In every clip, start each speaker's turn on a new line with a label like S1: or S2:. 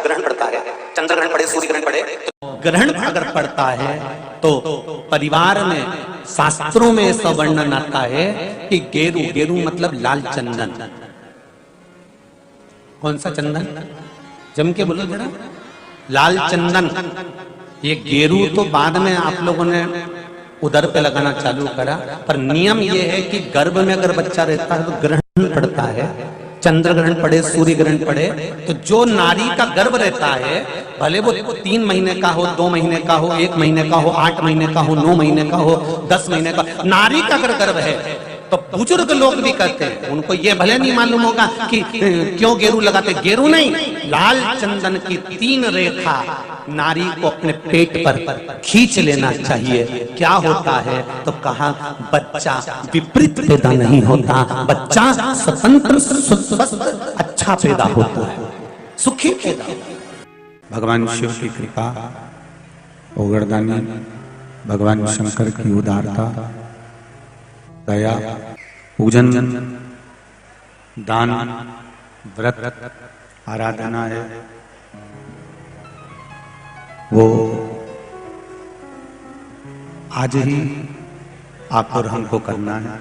S1: ग्रहण पड़ता है, चंद्र ग्रहण पड़े, सूर्य ग्रहण पड़े,
S2: तो ग्रहण अगर पड़ता है तो परिवार में शास्त्रों में ऐसा वर्णन आता है कि गेरू, गेरू मतलब लाल चंदन। कौन सा चंदन? जम के बोलो जरा। लाल चंदन। ये गेरू तो बाद में आप लोगों ने उधर पे लगाना चालू करा, पर नियम ये है कि गर्भ में अगर बच्चा रहता है तो ग्रहण पड़ता है, चंद्र ग्रहण पड़े, सूर्य ग्रहण पड़े, तो जो नारी का गर्भ रहता है, भले वो 3 महीने का हो, 2 महीने का हो, 1 महीने का हो, 8 महीने का हो, 9 महीने का हो, 10 महीने का, नारी का अगर गर्भ है तो बुजुर्ग लोग भी कहते हैं, उनको ये भले नहीं मालूम होगा कि क्यों गेरू लगाते। गेरू नहीं, लाल चंदन की 3 रेखा नारी को अपने पेट पर खींच लेना चाहिए। क्या होता है तो कहा, बच्चा विपरीत पैदा नहीं होता, बच्चा स्वतंत्र स्वस्थ अच्छा पैदा होता है, सुखी पैदा।
S3: भगवान शिव की कृपा, ओगरदानी, भगवान शंकर की उदारता, दया, पूजन, दान, व्रत, आराधना है, वो आज ही आप और हमको करना है।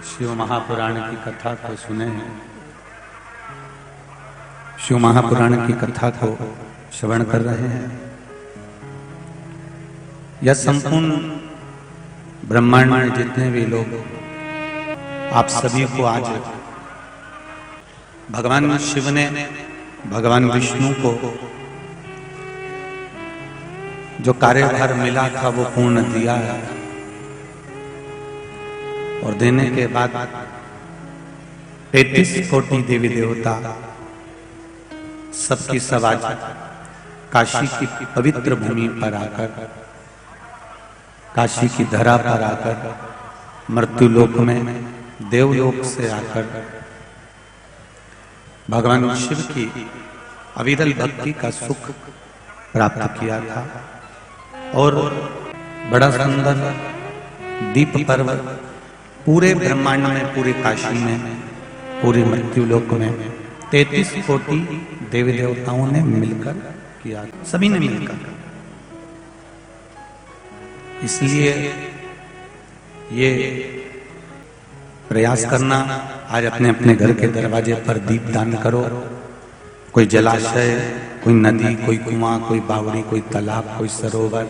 S3: शिव महापुराण की कथा को सुने हैं, शिव महापुराण की कथा को श्रवण कर रहे हैं। यह संपूर्ण ब्रह्मांड में जितने भी लोग, आप सभी को आज भगवान शिव ने भगवान विष्णु को जो कार्यभार मिला था वो पूर्ण दिया है, और देने के बाद 33 कोटि देवी देवता सबकी सब आज काशी की पवित्र भूमि पर आकर, काशी की धरा पर आकर, मृत्युलोक में देवलोक से आकर भगवान शिव की अविरल भक्ति का सुख प्राप्त किया था। और बड़ा सुंदर दीप पर्व पूरे ब्रह्मांड में, पूरे काशी में, पूरे मृत्युलोक में 33 कोटि देवी देवताओं ने मिलकर किया, सभी ने मिलकर। इसलिए ये प्रयास करना, आज अपने अपने घर के दरवाजे पर दीप दान करो। कोई जलाशय, कोई नदी, कोई कुआं, कोई बावड़ी, कोई तालाब, कोई सरोवर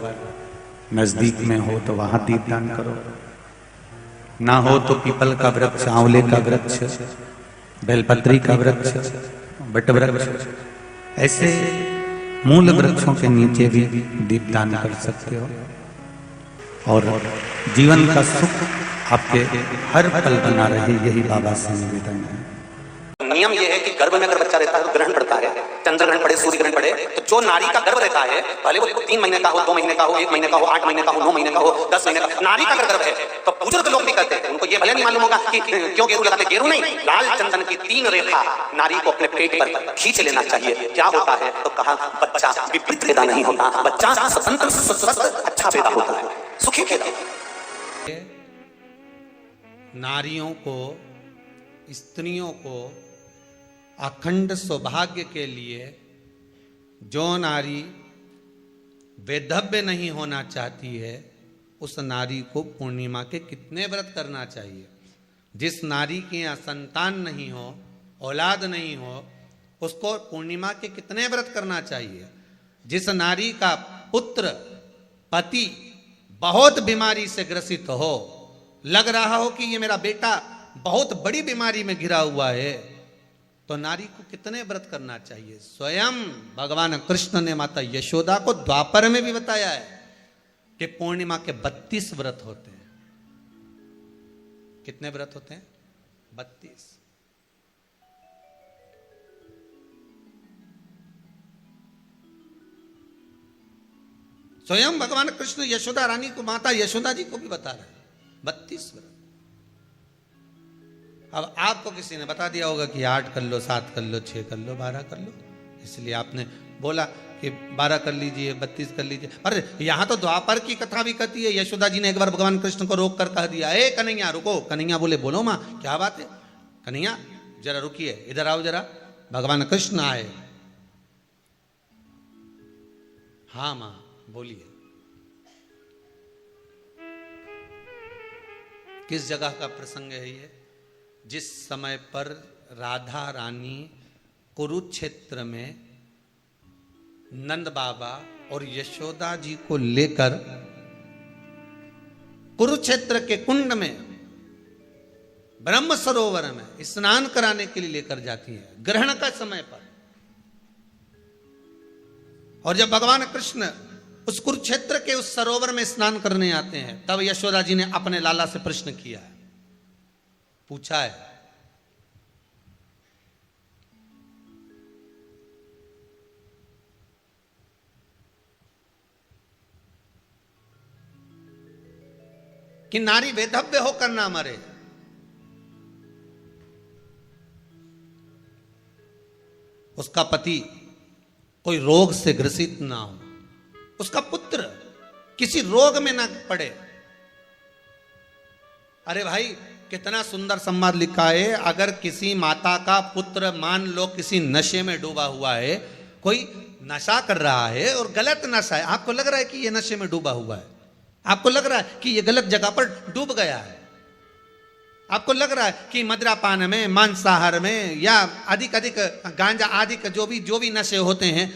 S3: नजदीक में हो तो वहां दीप दान करो। ना हो तो पीपल का वृक्ष, आंवले का वृक्ष, बेलपत्री का वृक्ष, बट वृक्ष, ऐसे मूल वृक्षों के नीचे भी दीप दान कर सकते हो। और जीवन का सुख आपके हर पल बना रहे, यही बाबा से निवेदन है।
S1: नियम यह है कि गर्भ में अगर बच्चा रहता है तो ग्रहण पड़ता है, चंद्र ग्रहण पड़े, सूर्य ग्रहण पड़े, तो जो नारी का गर्भ रहता है, भले वो 3 महीने का हो, 2 महीने का हो, 1 महीने का हो, 8 महीने का हो, 9 महीने का हो, 10 महीने का, नारी का अगर गर्भ है तो बुजुर्ग लोग भी कहते हैं, उनको ये भले नहीं मालूम होगा कि क्यों गेरू लगाते। गेरू नहीं, लाल चंदन की 3 रेखा नारी को अपने पेट पर खींच लेना चाहिए। क्या होता है तो कहा, बच्चा विपरीत पैदा नहीं होता, बच्चा स्वतंत्र स्वस्थ अच्छा पैदा होता है, सुखी पैदा।
S2: नारियों को, स्त्रियों को अखंड सौभाग्य के लिए, जो नारी वैधव्य नहीं होना चाहती है, उस नारी को पूर्णिमा के कितने व्रत करना चाहिए। जिस नारी के यहाँ संतान नहीं हो, औलाद नहीं हो, उसको पूर्णिमा के कितने व्रत करना चाहिए। जिस नारी का पुत्र, पति बहुत बीमारी से ग्रसित हो, लग रहा हो कि ये मेरा बेटा बहुत बड़ी बीमारी में घिरा हुआ है, तो नारी को कितने व्रत करना चाहिए। स्वयं भगवान कृष्ण ने माता यशोदा को द्वापर में भी बताया है कि पूर्णिमा के 32 व्रत होते हैं। कितने व्रत होते हैं? 32। स्वयं भगवान कृष्ण यशोदा रानी को, माता यशोदा जी को भी बता रहे हैं 32 व्रत। अब आपको किसी ने बता दिया होगा कि 8 कर लो, 7 कर लो, 6 कर लो, 12 कर लो, इसलिए आपने बोला कि 12 कर लीजिए, 32 कर लीजिए। अरे यहाँ तो द्वापर की कथा भी कहती है। यशोदा जी ने एक बार भगवान कृष्ण को रोक कर कह दिया, ए कन्हैया रुको। कन्हैया बोले, बोलो माँ क्या बात है। कन्हैया जरा रुकिए, इधर आओ जरा। भगवान कृष्ण आए। हाँ मां बोलिए, किस जगह का प्रसंग है ये? जिस समय पर राधा रानी कुरुक्षेत्र में नंद बाबा और यशोदा जी को लेकर कुरुक्षेत्र के कुंड में ब्रह्म सरोवर में स्नान कराने के लिए लेकर जाती है, ग्रहण का समय पर। और जब भगवान कृष्ण उस कुरुक्षेत्र के उस सरोवर में स्नान करने आते हैं, तब यशोदा जी ने अपने लाला से प्रश्न किया है, पूछा है कि नारी वेधव्य होकर ना मरे। उसका पति कोई रोग से ग्रसित ना हो, उसका पुत्र किसी रोग में ना पड़े। अरे भाई कितना सुंदर संवाद लिखा है, अगर किसी माता का पुत्र मान लो किसी नशे में डूबा हुआ है, कोई नशा कर रहा है और गलत नशा है, आपको लग रहा है कि ये नशे में डूबा हुआ है, आपको लग रहा है कि ये गलत जगह पर डूब गया है, आपको लग रहा है कि मदिरापान में, मांसाहार में या अधिक गांजा आदि का जो भी नशे होते हैं,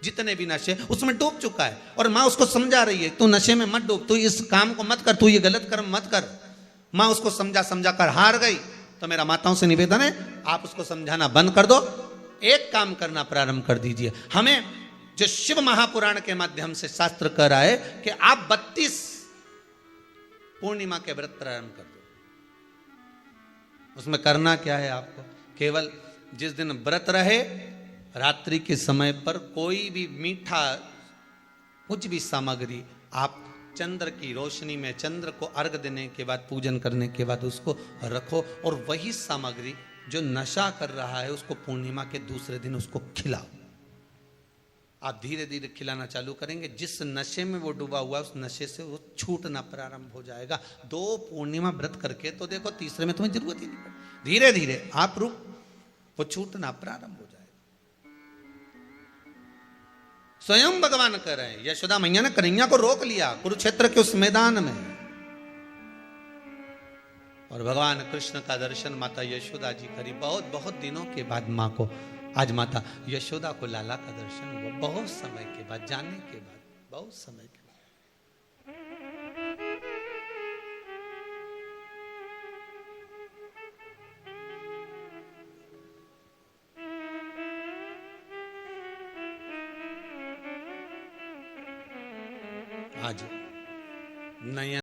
S2: जितने भी नशे, उसमें डूब चुका है। और माँ उसको समझा रही है, तू नशे में मत डूब, तू इस काम को मत कर, तू ये गलत कर्म मत कर। माँ उसको समझा कर हार गई। तो मेरा माताओं से निवेदन है, आप उसको समझाना बंद कर दो, एक काम करना प्रारंभ कर दीजिए। हमें जो शिव महापुराण के माध्यम से शास्त्र कह रहा है कि आप 32 पूर्णिमा के व्रत प्रारंभ कर दो। उसमें करना क्या है आपको? केवल जिस दिन व्रत रहे, रात्रि के समय पर कोई भी मीठा कुछ भी सामग्री आप चंद्र की रोशनी में, चंद्र को अर्घ देने के बाद, पूजन करने के बाद उसको रखो, और वही सामग्री जो नशा कर रहा है उसको पूर्णिमा के दूसरे दिन उसको खिलाओ। आप धीरे धीरे खिलाना चालू करेंगे, जिस नशे में वो डूबा हुआ उस नशे से वो छूटना प्रारंभ हो जाएगा। 2 पूर्णिमा व्रत करके तो देखो, तीसरे में तुम्हें जरूरत ही नहीं पड़ेगी। धीरे धीरे आप वो छूटना प्रारंभ हो जाएगा। स्वयं भगवान कह रहे हैं, यशोदा मैया ने कन्हैया को रोक लिया कुरुक्षेत्र के उस मैदान में, और भगवान कृष्ण का दर्शन माता यशोदा जी करी। बहुत दिनों के बाद माँ को, आज माता यशोदा को लाला का दर्शन हुआ, बहुत समय के बाद, जाने के बाद, बहुत समय के बाद। आज नयन